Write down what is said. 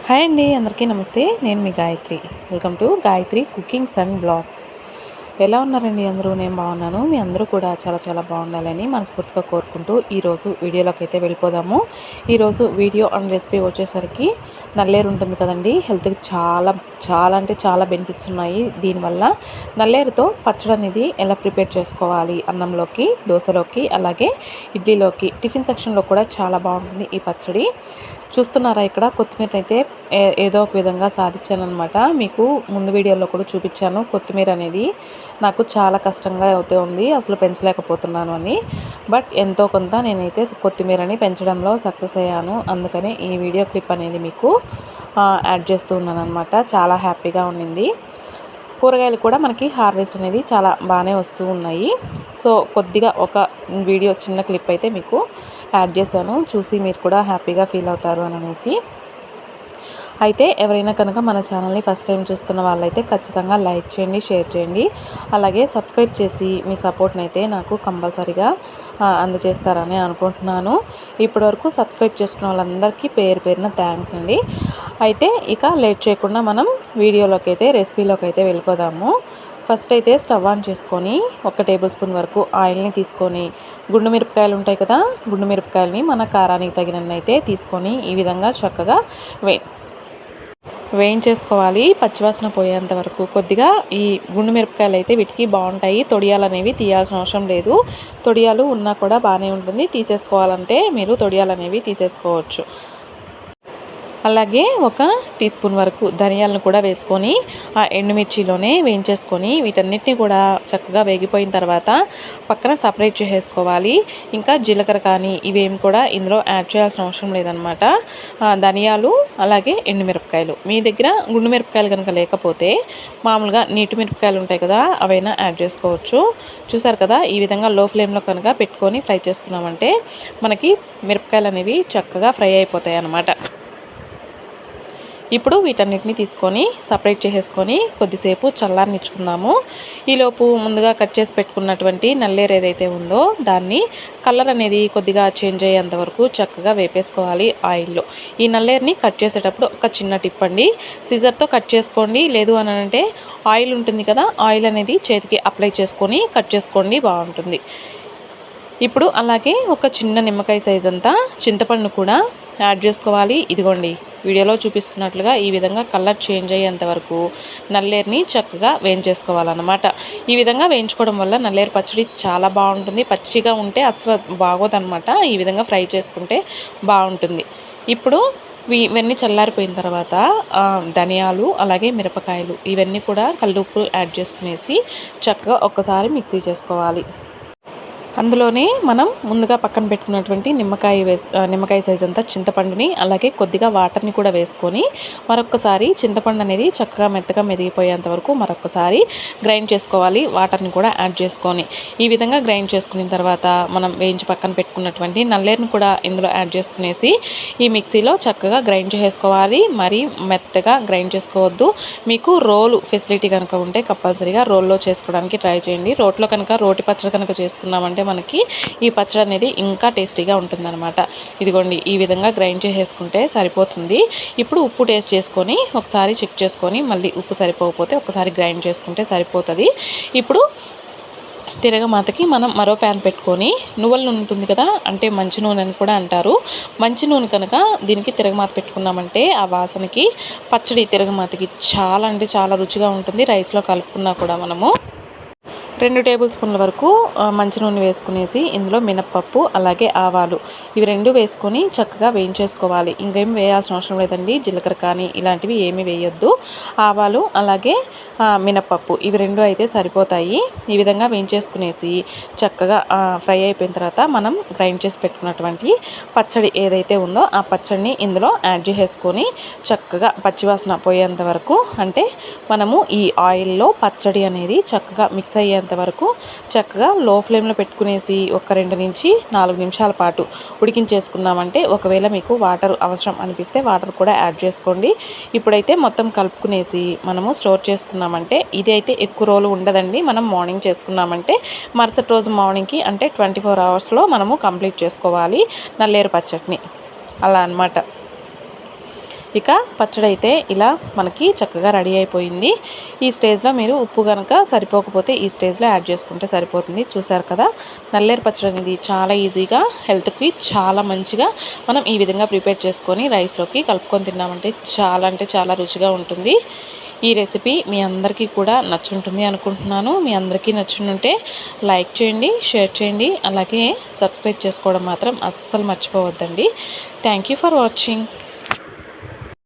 Hi అండి, అందరికీ నమస్తే. నేను మీ Gayatri. Welcome to Gayatri cookings and blogs. ఎలా ఉన్నారండి అందరూ? నేను బాగున్నాను. మీ అందరూ కూడా చాలా చాలా బాగుండాలని మనస్ఫూర్తిగా కోరుకుంటూ ఈరోజు వీడియోలోకి అయితే వెళ్ళిపోదాము. ఈరోజు వీడియో అండ్ రెసిపీ వచ్చేసరికి నల్లేరు ఉంటుంది కదండి, హెల్త్కి చాలా చాలా అంటే చాలా బెనిఫిట్స్ ఉన్నాయి దీనివల్ల. నల్లేరుతో పచ్చడి అనేది ఎలా ప్రిపేర్ చేసుకోవాలి, అన్నంలోకి, దోశలోకి, అలాగే ఇడ్లీలోకి, టిఫిన్ సెక్షన్లో కూడా చాలా బాగుంటుంది ఈ పచ్చడి. చూస్తున్నారా, ఇక్కడ కొత్తిమీర అయితే ఏదో ఒక విధంగా సాధించానమాట. మీకు ముందు వీడియోలో కూడా చూపించాను. కొత్తిమీర అనేది నాకు చాలా కష్టంగా అవుతూ ఉంది, అసలు పెంచలేకపోతున్నాను అని. బట్ ఎంతో కొంత నేనైతే కొత్తిమీరని పెంచడంలో సక్సెస్ అయ్యాను. అందుకని ఈ వీడియో క్లిప్ అనేది మీకు యాడ్ చేస్తూ ఉన్నాను అనమాట. చాలా హ్యాపీగా ఉండింది. కూరగాయలు కూడా మనకి హార్వెస్ట్ అనేది చాలా బాగానే వస్తూ ఉన్నాయి. సో కొద్దిగా ఒక వీడియో చిన్న క్లిప్ అయితే మీకు యాడ్ చేశాను, చూసి మీరు కూడా హ్యాపీగా ఫీల్ అవుతారు అని అనేసి. అయితే ఎవరైనా కనుక మన ఛానల్ని ఫస్ట్ టైం చూస్తున్న వాళ్ళైతే ఖచ్చితంగా లైక్ చేయండి, షేర్ చేయండి, అలాగే సబ్స్క్రైబ్ చేసి మీ సపోర్ట్ని అయితే నాకు కంపల్సరీగా అందజేస్తారని అనుకుంటున్నాను. ఇప్పటివరకు సబ్స్క్రైబ్ చేసుకున్న వాళ్ళందరికీ పేరు పేరున థ్యాంక్స్ అండి. అయితే ఇక లేట్ చేయకుండా మనం వీడియోలోకి అయితే, రెసిపీలోకి అయితే వెళ్ళిపోదాము. ఫస్ట్ అయితే స్టవ్ ఆన్ చేసుకొని 1 టేబుల్ స్పూన్ వరకు ఆయిల్ని తీసుకొని, గుండు మిరపకాయలు ఉంటాయి కదా, గుండు మిరపకాయలని మన కారానికి తగినన్ని అయితే తీసుకొని ఈ విధంగా చక్కగా వేయించేసుకోవాలి పచ్చివాసన పోయేంత వరకు. కొద్దిగా ఈ గుండు మిరపకాయలు అయితే వీటికి బాగుంటాయి. తొడియాలు అనేవి తీయాల్సిన అవసరం లేదు. తొడియాలు ఉన్నా కూడా బాగానే ఉంటుంది. తీసేసుకోవాలంటే మీరు తొడియాలు అనేవి తీసేసుకోవచ్చు. అలాగే 1 టీ స్పూన్ వరకు ధనియాలను కూడా వేసుకొని ఆ ఎండుమిర్చిలోనే వేయించేసుకొని వీటన్నిటిని కూడా చక్కగా వేగిపోయిన తర్వాత పక్కన సపరేట్ చేసేసుకోవాలి. ఇంకా జీలకర్ర కానీ ఇవేమి కూడా ఇందులో యాడ్ చేయాల్సిన అవసరం లేదనమాట. ధనియాలు అలాగే ఎండుమిరపకాయలు, మీ దగ్గర గుండు మిరపకాయలు కనుక లేకపోతే మామూలుగా నీటి మిరపకాయలు ఉంటాయి కదా, అవైనా యాడ్ చేసుకోవచ్చు. చూసారు కదా, ఈ విధంగా లో ఫ్లేమ్లో కనుక పెట్టుకొని ఫ్రై చేసుకున్నామంటే మనకి మిరపకాయలు అనేవి చక్కగా ఫ్రై అయిపోతాయి అన్నమాట. ఇప్పుడు వీటన్నిటిని తీసుకొని సపరేట్ చేసేసుకొని కొద్దిసేపు చల్లారనిచ్చుకుందాము. ఈలోపు ముందుగా కట్ చేసి పెట్టుకున్నటువంటి నల్లేరు ఏదైతే ఉందో దాన్ని కలర్ అనేది కొద్దిగా చేంజ్ అయ్యేంత వరకు చక్కగా వేపేసుకోవాలి ఆయిల్లో. ఈ నల్లేరుని కట్ చేసేటప్పుడు ఒక చిన్న టిప్ అండి, సిజర్తో కట్ చేసుకోండి. లేదు అని అంటే ఆయిల్ ఉంటుంది కదా, ఆయిల్ అనేది చేతికి అప్లై చేసుకొని కట్ చేసుకోండి, బాగుంటుంది. ఇప్పుడు అలాగే ఒక చిన్న నిమ్మకాయ సైజ్ అంతా చింతపండు కూడా యాడ్ చేసుకోవాలి. ఇదిగోండి, వీడియోలో చూపిస్తున్నట్లుగా ఈ విధంగా కలర్ చేంజ్ అయ్యేంత వరకు నల్లేరుని చక్కగా వేయించేసుకోవాలన్నమాట. ఈ విధంగా వేయించుకోవడం వల్ల నల్లేరు పచ్చడి చాలా బాగుంటుంది. పచ్చిగా ఉంటే అసలు బాగోదన్నమాట. ఈ విధంగా ఫ్రై చేసుకుంటే బాగుంటుంది. ఇప్పుడు ఇవన్నీ చల్లారిపోయిన తర్వాత ధనియాలు అలాగే మిరపకాయలు ఇవన్నీ కూడా కల్లుప్పు యాడ్ చేసుకునేసి చక్కగా ఒక్కసారి మిక్సీ చేసుకోవాలి. అందులోనే మనం ముందుగా పక్కన పెట్టుకున్నటువంటి నిమ్మకాయ సైజ్ అంతా చింతపండుని అలాగే కొద్దిగా వాటర్ని కూడా వేసుకొని మరొకసారి చింతపండు అనేది చక్కగా మెత్తగా మెదిగిపోయేంత వరకు మరొకసారి గ్రైండ్ చేసుకోవాలి. వాటర్ని కూడా యాడ్ చేసుకొని ఈ విధంగా గ్రైండ్ చేసుకున్న తర్వాత మనం వేయించి పక్కన పెట్టుకున్నటువంటి నల్లేరుని కూడా ఇందులో యాడ్ చేసుకునేసి ఈ మిక్సీలో చక్కగా గ్రైండ్ చేసుకోవాలి. మరి మెత్తగా గ్రైండ్ చేసుకోవద్దు. మీకు రోలు ఫెసిలిటీ కనుక ఉంటే కంపల్సరీగా రోల్లో చేసుకోవడానికి ట్రై చేయండి. రోట్లో కనుక రోటి పచ్చడి కనుక చేసుకున్నామంటే మనకి ఈ పచ్చడి అనేది ఇంకా టేస్టీగా ఉంటుందన్నమాట. ఇదిగోండి, ఈ విధంగా గ్రైండ్ చేసేసుకుంటే సరిపోతుంది. ఇప్పుడు ఉప్పు టేస్ట్ చేసుకొని ఒకసారి చెక్ చేసుకొని మళ్ళీ ఉప్పు సరిపోకపోతే ఒకసారి గ్రైండ్ చేసుకుంటే సరిపోతుంది. ఇప్పుడు తిరగమాతకి మనం మరో ప్యాన్ పెట్టుకొని నువ్వుల నూనె ఉంటుంది కదా, అంటే మంచి నూనె అని కూడా అంటారు. మంచి నూనె కనుక దీనికి తిరగమాత పెట్టుకున్నామంటే ఆ వాసనకి పచ్చడి తిరగమాతకి చాలా అంటే చాలా రుచిగా ఉంటుంది. రైస్లో కలుపుకున్నా కూడా మనము 2 టేబుల్ స్పూన్ల వరకు మంచి నూనె వేసుకునేసి ఇందులో మినప్పప్పు అలాగే ఆవాలు ఇవి 2 వేసుకొని చక్కగా వేయించేసుకోవాలి. ఇంకేం వేయాల్సిన అవసరం లేదండి. జీలకర్ర కానీ ఇలాంటివి ఏమీ వేయొద్దు. ఆవాలు అలాగే మినప్పప్పు ఇవి 2 అయితే సరిపోతాయి. ఈ విధంగా వేయించేసుకునేసి చక్కగా ఫ్రై అయిపోయిన తర్వాత మనం గ్రైండ్ చేసి పెట్టుకున్నటువంటి పచ్చడి ఏదైతే ఉందో ఆ పచ్చడిని ఇందులో యాడ్ చేసేసుకొని చక్కగా పచ్చివాసన పోయేంత వరకు, అంటే మనము ఈ ఆయిల్లో పచ్చడి అనేది చక్కగా మిక్స్ అయ్యేంత వరకు చక్కగా లో ఫ్లేమ్లో పెట్టుకునేసి ఒక 2 నుంచి 4 నిమిషాల పాటు ఉడికించేసుకున్నామంటే, ఒకవేళ మీకు వాటర్ అవసరం అనిపిస్తే వాటర్ కూడా యాడ్ చేసుకోండి. ఇప్పుడైతే మొత్తం కలుపుకునేసి మనము స్టోర్ చేసుకున్నామంటే ఇది అయితే ఎక్కువ రోజులు ఉండదండి. మనం మార్నింగ్ చేసుకున్నామంటే మరుసటి రోజు మార్నింగ్కి అంటే 24 అవర్స్లో మనము కంప్లీట్ చేసుకోవాలి నల్లేరు పచ్చడిని, అలా అన్నమాట. ఇక పచ్చడి అయితే ఇలా మనకి చక్కగా రెడీ అయిపోయింది. ఈ స్టేజ్లో మీరు ఉప్పు కనుక సరిపోకపోతే ఈ స్టేజ్లో యాడ్ చేసుకుంటే సరిపోతుంది. చూసారు కదా, నల్లేరు పచ్చడి అనేది చాలా ఈజీగా, హెల్త్కి చాలా మంచిగా మనం ఈ విధంగా ప్రిపేర్ చేసుకొని రైస్లోకి కలుపుకొని తిన్నామంటే చాలా రుచిగా ఉంటుంది. ఈ రెసిపీ మీ అందరికీ కూడా నచ్చుంటుంది అనుకుంటున్నాను. మీ అందరికీ నచ్చుంటే లైక్ చేయండి, షేర్ చేయండి, అలాగే సబ్స్క్రైబ్ చేసుకోవడం మాత్రం అస్సలు మర్చిపోవద్దండి. Thank you for watching.